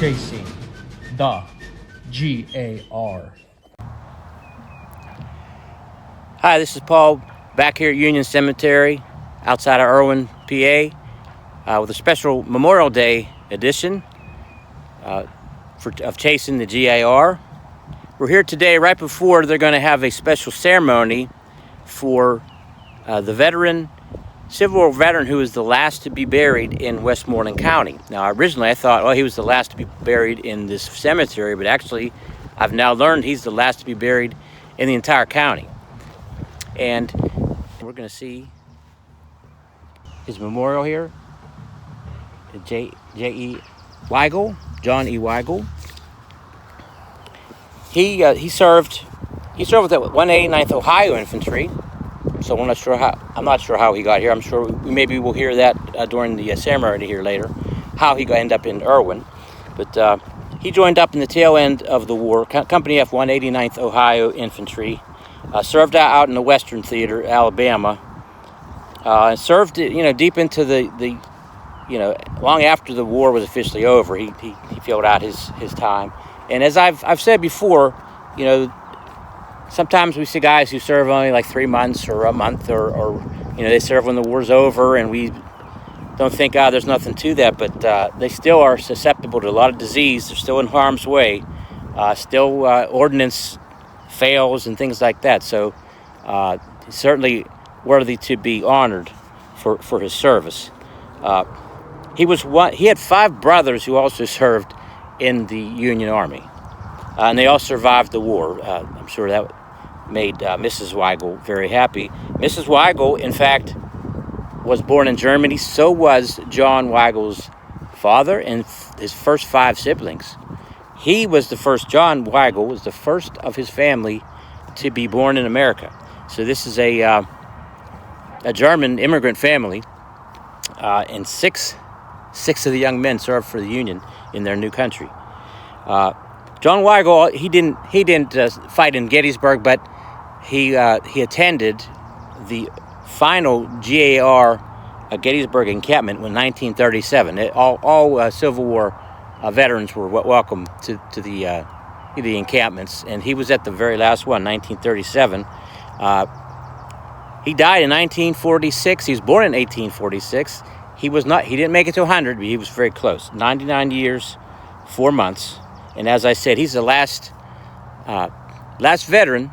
Chasing the G.A.R. Hi, this is Paul back here at Union Cemetery outside of Irwin, PA, with a special Memorial Day edition of Chasing the G.A.R. We're here today right before they're going to have a special ceremony for the Civil War veteran who was the last to be buried in Westmoreland County. Now, originally I thought, well, he was the last to be buried in this cemetery, but actually I've now learned he's the last to be buried in the entire county. And we're going to see his memorial here. J.E. Weigel, John E. Weigel. He served with the 189th Ohio Infantry. So I'm not sure how he got here. I'm sure maybe we'll hear that during the ceremony here later, how he ended up in Irwin. But he joined up in the tail end of the war, Company F, 189th Ohio Infantry. Served out in the Western Theater, Alabama. And served, deep into the long after the war was officially over. He filled out his time. And as I've said before, sometimes we see guys who serve only like 3 months or a month, or they serve when the war's over, and we don't think, there's nothing to that. But they still are susceptible to a lot of disease. They're still in harm's way. Still ordnance fails and things like that. So certainly worthy to be honored for his service. He had 5 brothers who also served in the Union Army, and they all survived the war. I'm sure that made Mrs. Weigel very happy. Mrs. Weigel, in fact, was born in Germany. So was John Weigel's father and his first 5 siblings. John Weigel was the first of his family to be born in America. So this is a German immigrant family, and six of the young men served for the Union in their new country. John Weigel, he didn't fight in Gettysburg, but he attended the final G.A.R. Gettysburg encampment in 1937. All Civil War veterans were welcome to the encampments, and he was at the very last one, 1937. He died in 1946. He was born in 1846. He didn't make it to 100, but he was very close. 99 years, 4 months. And as I said, he's the last veteran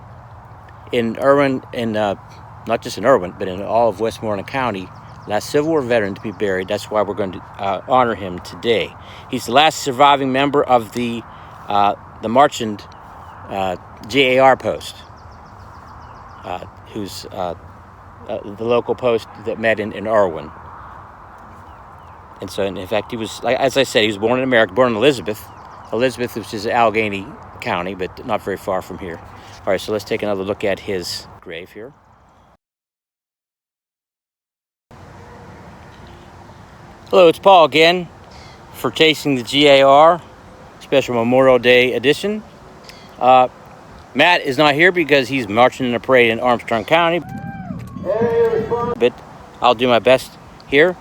in Irwin, not just in Irwin, but in all of Westmoreland County, last Civil War veteran to be buried. That's why we're going to honor him today. He's the last surviving member of the Marchand G.A.R. post, who's the local post that met in Irwin. And so, in fact, he was, as I said, he was born in America, born in Elizabeth, which is Allegheny County, but not very far from here. All right, so let's take another look at his grave here. Hello, it's Paul again for Chasing the G.A.R. special Memorial Day edition. Matt is not here because he's marching in a parade in Armstrong County, but I'll do my best here.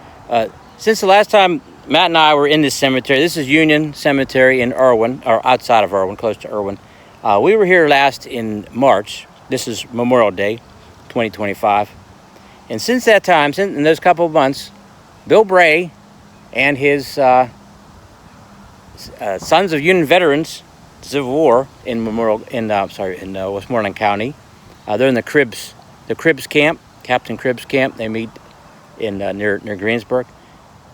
Since the last time Matt and I were in this cemetery, this is Union Cemetery in Irwin, or outside of Irwin, close to Irwin. We were here last in March. This is Memorial Day, 2025. And since that time, in those couple of months, Bill Bray and his Sons of Union Veterans, Civil War in Westmoreland County. They're in the Cribbs camp, Captain Cribbs camp. They meet in near Greensburg.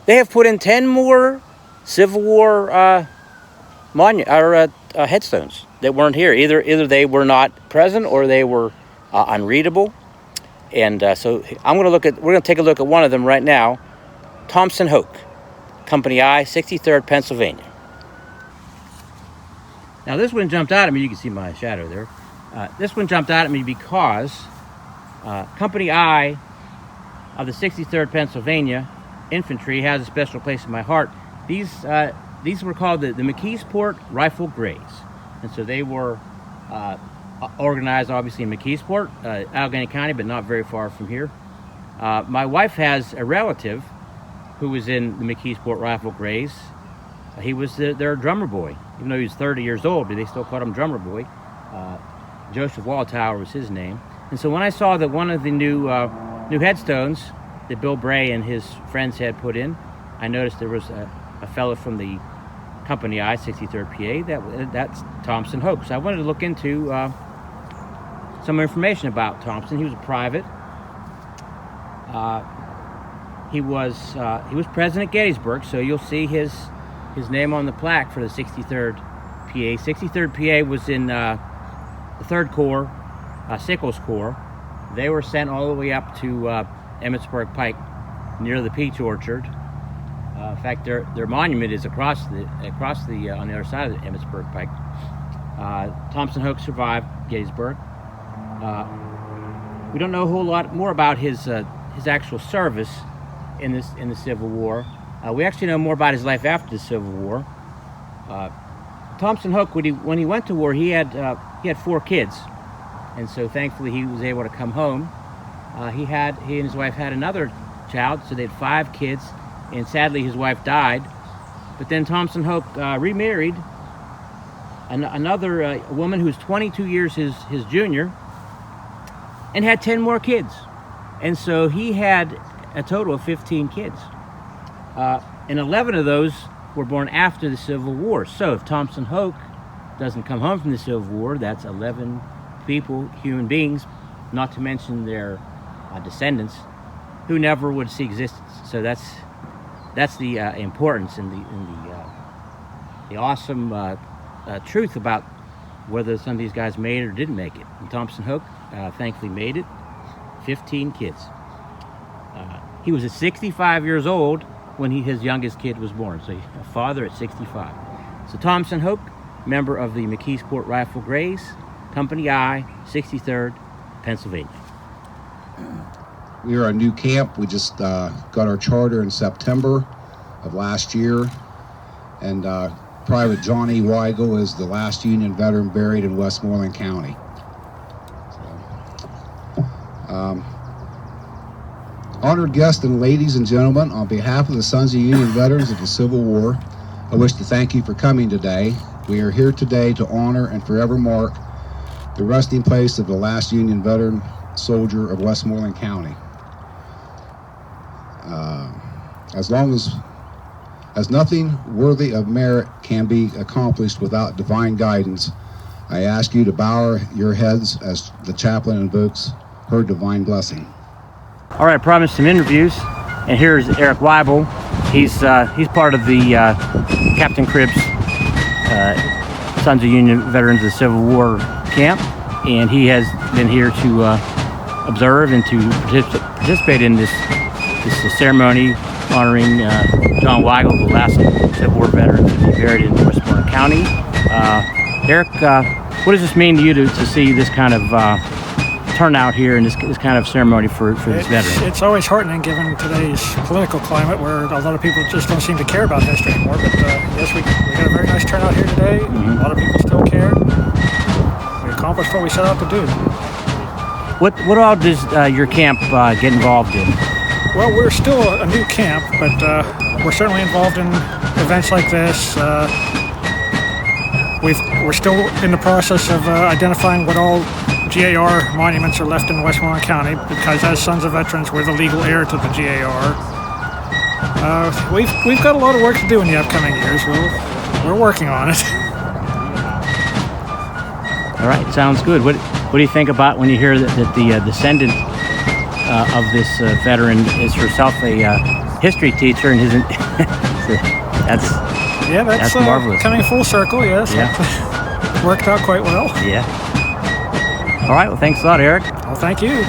They have put in 10 more Civil War headstones that weren't here. Either they were not present or they were unreadable. And so we're going to take a look at one of them right now. Thompson Hoke, Company I, 63rd Pennsylvania. Now this one jumped out at me. You can see my shadow there. This one jumped out at me because Company I of the 63rd Pennsylvania Infantry has a special place in my heart. These were called the McKeesport Rifle Grays, and so they were organized obviously in McKeesport, Allegheny County, but not very far from here. My wife has a relative who was in the McKeesport Rifle Grays, He was their drummer boy. Even though he was 30 years old, but they still called him drummer boy. Joseph Walltower was his name. And so when I saw that one of the new headstones that Bill Bray and his friends had put in, I noticed there was a fellow from the company I, 63rd PA, that's Thompson Hoke. So I wanted to look into some information about Thompson. He was a private. He was president at Gettysburg, so you'll see his name on the plaque for the 63rd PA. 63rd PA was in the 3rd Corps, Sickles Corps. They were sent all the way up to Emmitsburg Pike, near the peach orchard. In fact, their monument is across the on the other side of the Emmitsburg Pike. Thompson Hoke survived Gettysburg. We don't know a whole lot more about his actual service in the Civil War. We actually know more about his life after the Civil War. Thompson Hoke, when he went to war, he had 4 kids, and so thankfully he was able to come home. He and his wife had another child, so they had 5 kids, and sadly his wife died. But then Thompson Hoke remarried another woman who was 22 years his junior, and had 10 more kids, and so he had a total of 15 kids. And 11 of those were born after the Civil War. So if Thompson Hoke doesn't come home from the Civil War, that's 11 people, human beings, not to mention their descendants, who never would see existence. So that's the importance and the awesome truth about whether some of these guys made it or didn't make it. And Thompson Hoke thankfully made it. 15 kids. He was 65 years old when his youngest kid was born. So a father at 65. So Thompson Hoke, member of the McKeesport Rifle Grays, Company I, 63rd, Pennsylvania. We are a new camp. We just got our charter in September of last year. And Private Johnny Weigel is the last Union veteran buried in Westmoreland County. Honored guests and ladies and gentlemen, on behalf of the Sons of Union Veterans of the Civil War, I wish to thank you for coming today. We are here today to honor and forever mark the resting place of the last Union veteran soldier of Westmoreland County. As nothing worthy of merit can be accomplished without divine guidance, I ask you to bow your heads as the chaplain invokes her divine blessing. All right, I promised some interviews, and here's Eric Weigel. He's part of the Captain Cribb's Sons of Union Veterans of the Civil War camp, and he has been here to observe and to participate in this ceremony honoring John Weigel, the last Civil War veteran to be buried in Westmoreland County. Eric, what does this mean to you to see this kind of turnout here in this kind of ceremony for this veteran? It's always heartening given today's political climate where a lot of people just don't seem to care about history anymore. But yes, we got a very nice turnout here today. A lot of people still care. We accomplished what we set out to do. What all does your camp get involved in? Well, we're still a new camp, but we're certainly involved in events like this. We're still in the process of identifying what all G.A.R. monuments are left in Westmoreland County, because as Sons of Veterans, we're the legal heir to the G.A.R. We've got a lot of work to do in the upcoming years. We're working on it. All right, sounds good. What do you think about when you hear that the descendant of this veteran is herself a history teacher, and that's marvelous. Coming full circle, yes. Yeah. Worked out quite well. Yeah. All right, well, thanks a lot, Eric. Well, thank you.